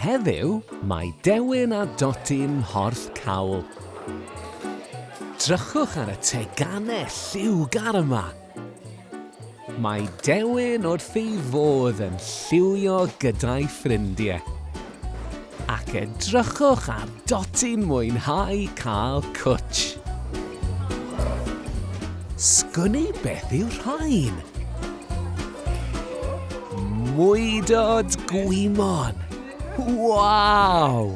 Heddiw, mae Dewin a Dotty'n Mhorth Cawl. Drychwch ar y tegannau lliwgar yma. Mae Dewin wrth ei fodd yn lliwio gyda'i ffrindiau. Ac edrychwch ar Dotty'n mwynhau cael cwtsh. Sgwni beth yw'r rhain? Mwydod gwymon. Waw!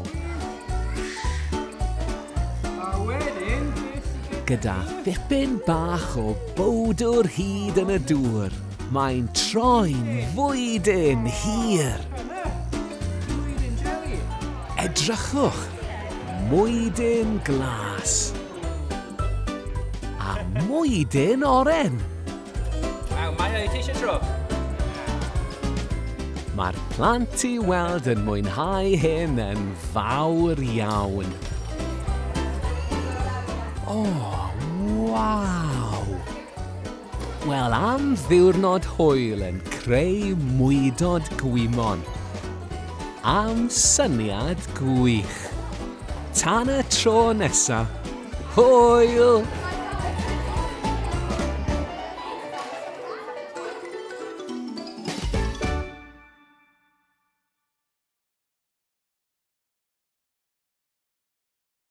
Gyda ddipyn bach o bowdwr hyd yn y dŵr, mae'n troi'n fwydyn hir. Edrychwch, mwydyn glas. A mwydyn oren. Mae ti eisiau tro? Mae'r plant i weld yn mwynhau hyn yn fawr iawn. O, waw! Wel, am ddiwrnod hwyl yn creu mwydod gwymon. Am syniad gwych. Tan y tro nesa, hwyl!